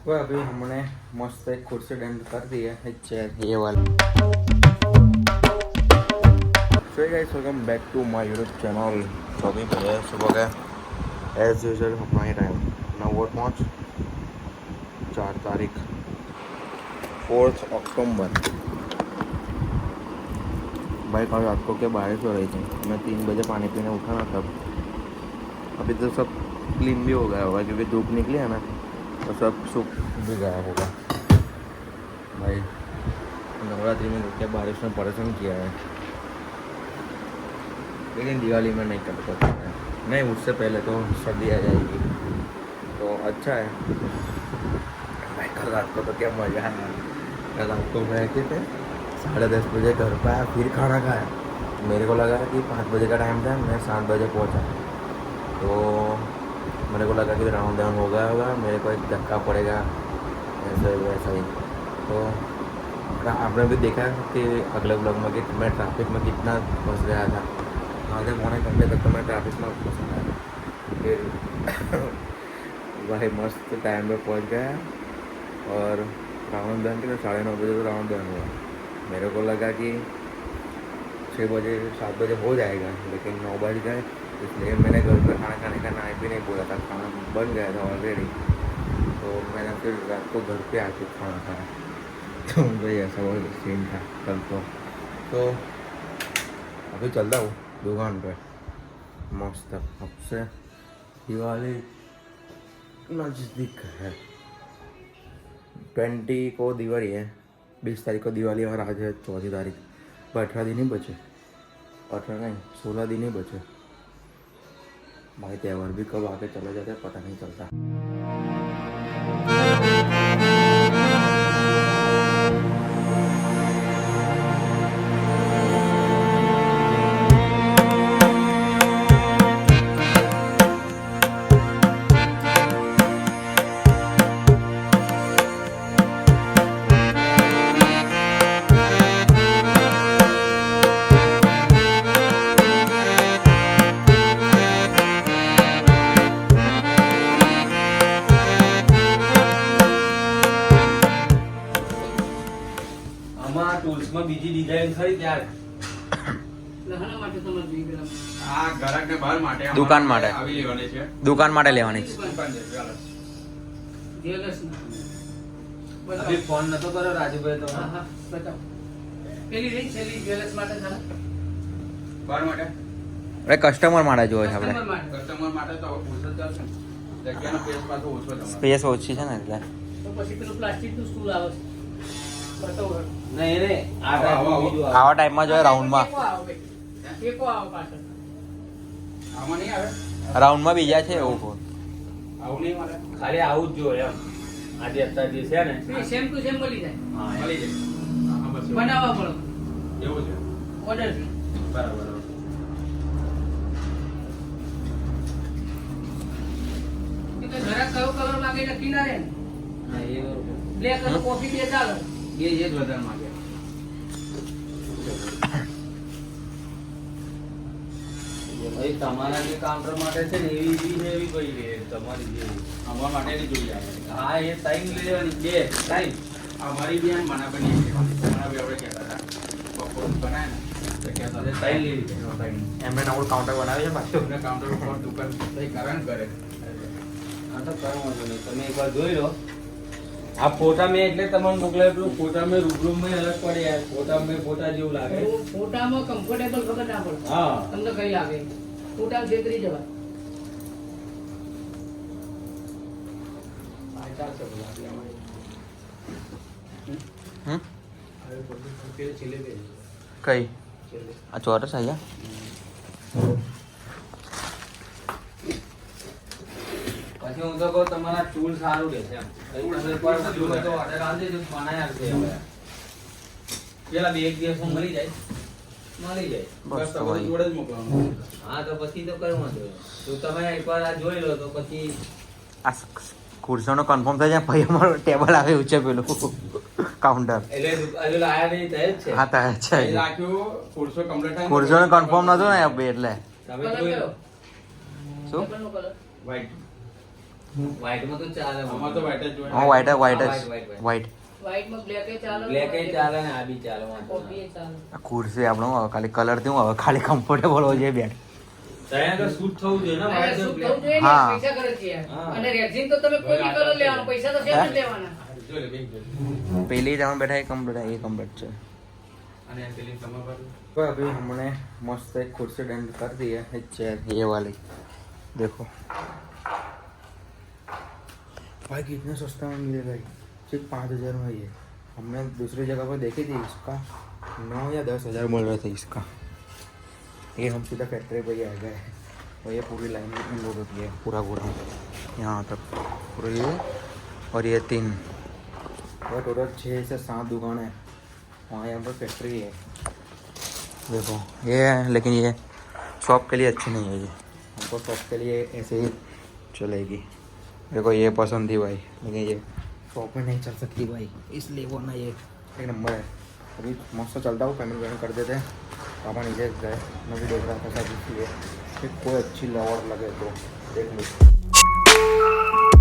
वह अभी हमने मस्त एक कुर्सी डन कर दी है, एक चेयर ये वाला। So guys welcome back to my YouTube channel. तो अभी बजे सुबह का एज यूजल अपना ही टाइम 9:05 4 तारीख 4 अक्टूबर। भाई कल रात को क्या बारिश हो रही थी, मैं 3 बजे पानी पीने उठा ना तब। अभी तो सब क्लीन भी हो गया होगा क्योंकि धूप निकली है ना, तो सब सूख भी गया होगा। भाई नवरात्रि में क्या बारिश ने परेशान किया है, लेकिन दिवाली में नहीं कर सकते हैं। नहीं, उससे पहले तो सर्दी आ जाएगी तो अच्छा है। भाई कल रात को तो क्या मज़ा है। कल रात को बैठे थे 10:30 बजे घर पर आया, फिर खाना खाया। मेरे को लगा कि 5 बजे का टाइम था, मैं 7 बजे पहुंचा। तो मेरे को लगा कि राउंड डाउन हो गया होगा, मेरे को एक धक्का पड़ेगा ऐसे वैसा ही। तो आपने भी देखा कि अगले ब्लॉग में कि मैं ट्रैफिक में कितना फंस गया था। आधे पौने घंटे तक तो मैं ट्रैफिक में फंस गया। फिर भाई मस्त टाइम पे पहुंच गया और राउंड डाउन के 9:30 बजे तो राउंड डाउन हुआ। मेरे को लगा कि 6 बजे 7 बजे हो जाएगा, लेकिन 9 बज गए। इसलिए मैंने घर पर खाना खाने का नाम भी नहीं बोला था, खाना बन गया था ऑलरेडी। तो मैंने फिर रात को घर पे आके खाना खाया। तो भाई ऐसा वो सीन था कल तो अभी चलता हूँ दुकान पे। मस्त अब से दिवाली नज़दीक है। 20 को दिवाली है, 20 तारीख को दिवाली और आज है 14 तारीख। तो 18 दिन ही बचे, 18 नहीं 16 दिन ही बचे। भाई त्यौहार भी कब आके चले जाते पता नहीं चलता। ટૂલ્સમાં બીજી ડિઝાઇન ખરી ત્યારે લહણા માટે તમારે જોઈએ પેલા આ ગ્રાહકને બહાર માટે દુકાન માટે આવી લેવાની છે, દુકાન માટે લેવાની છે। દુકાન છે ચાલો જેલસ અભી ફોન નતો કર્યો રાજુભાઈ તો હા હા બતાવો પેલી રહી છેલ્લી જેલસ માટે છે બહાર માટે અરે કસ્ટમર માટે જોઈએ છે આપણે। કસ્ટમર માટે કસ્ટમર માટે તો હવે પૂછો ચાલશે ને, જગ્યાનો સ્પેસ પાછો ઓછો તમારે સ્પેસ ઓછી છે ને એટલે। તો પછી પેલું પ્લાસ્ટિકનું સ્ટૂલ આવે છે બતાવો નહીં રે આ ટાઈપનું બીજું આવે આવા ટાઈપમાં જોઈએ રાઉન્ડમાં, ટેકો આવે ટેકો આવે પાછળ આમાં નહીં આવે, રાઉન્ડમાં બીજા છે એવું કહું। આવું નહીં મળે, ખાલી આવું જ જોઈએ એમ આજે અત્યારે જે છે ને સેમ ટુ સેમ મળી જાય હા મળી જાય હા બસ એવું. બનાવવા પડે એવું છે ઓર્ડર થી બરાબર કે ઘરે કયો કલર માંગે નક્કી ના રહે હા એ બરોબર બ્લેક અને કોફી બે ચાલે એ જ વધારે માંગે ભાઈ તમારા જે કાઉન્ટર માટે છે ને એવી બી છે એવી કોઈ લે તમારી જે અમારા માટેની જોઈએ આવે હા એ ટાઈમ લેવાની બે ટાઈમ અમારી બી આમ મના બની લેવાની મના બી આપણે કહેતા હતા બપોર બનાય ને તો કહેતા હતા ટાઈમ લેવી છે ટાઈમ એમને નવું કાઉન્ટર બનાવ્યું છે પાછું। તમને કાઉન્ટર ઉપર દુકાન કઈ કારણ કરે હા તો કરવાનું નહીં તમે એકવાર જોઈ લો આ ફોટા મેં એટલે તમને મોકલાવ્યું ફોટા મેં રૂબરૂ મેં અલગ પડે યાર ફોટા મેં ફોટા જેવું લાગે ફોટામાં કમ્ફર્ટેબલ ખબર ના પડે હા તમને કઈ લાગે ફોટા છેતરી જવાય ચાલશે બોલા આપણે અમારી હમ હવે પેલે છેલ્લે બે કઈ છેલ્લે આ ચોરસ અહીંયા પછી હું તો કહું તમારા ટૂલ સારું રહેશે એમ તમે એકવાર બધું હોય તો ઓર્ડર આવજે તો બનાવી આપશે હવે પેલા બે એક દિવસમાં મળી જાય બસ તો ભાઈ જોડે જ મોકલવાનું હા તો પછી તો કરવું જોઈએ તો તમે એકવાર આ જોઈ લો તો પછી આ ખુરશીનો કન્ફર્મ થઈ જાય પછી અમારું ટેબલ આવે છે પેલું કાઉન્ટર। એટલે હજુ લાયા નહીં થાય જ છે હા તા છે અહીં રાખ્યું ખુરશો કમ્પ્લીટ થાય ખુરશીનો કન્ફર્મ નતું ને બે એટલે તમે કલર જોઈ લો કયો શું કલરનો કલર વ્હાઈટ વ્હાઈટમાં તો ચાલે આમાં તો white જ જોઈએ. હા વ્હાઈટ વ્હાઈટ હા, જ white. વ્હાઈટ. વ્હાઈટમાં બ્લેક એ ચાલે બ્લેક એ ચાલે ને આ બી ચાલે વાંધો કોફી ના. એ ચાલે. આ ખુરશી આપણો હવે ખાલી કલર થી હવે ખાલી કમ્ફર્ટેબલ હોય છે બેડ. ત્યાં આગળ suit થવું જોઈએ ને અરે white શું અને થવું જોઈએ ને, હા. પૈસા કરે છે યાર. હા. અને રેક્ઝિન તો તમે કોઈ બી કલર લેવાનો, પૈસા તો સેમ જ લેવાના. જો લે, બેન જો લે. પેલી જમાં બેઠા એ કમ્પ્લીટ એ કમ્પ્લીટ છે. અને આ પેલી કમર પર. तो अभी हमने मस्त एक कुर्सी डंड कर दी है एक चेयर ये वाली देखो भाई कितने सस्ता में मिलेगा ये सिर्फ 5,000 में ये हमने दूसरी जगह पर देखी थी इसका 9 या 10,000 मिल रहा था इसका ये हम सीधा फैक्ट्री पर ही आ गए और ये पूरी लाइन में लोड होती है पूरा यहाँ तक पूरा ये और ये 3 और टोटल 6 से 7 दुकान है वहाँ यहाँ पर फैक्ट्री है देखो ये है लेकिन ये शॉप के लिए अच्छी नहीं है ये हमको शॉप के लिए ऐसे ही चलेगी देखो ये पसंद थी भाई लेकिन ये शॉप में नहीं चल सकती भाई इसलिए वो ना ये एक नंबर है अभी मस्त चलता हूँ पेमेंट वेमेंट कर देते हैं पापा नीचे गए मैं भी देख रहा था सब इसलिए फिर कोई अच्छी लवर लगे तो देख लो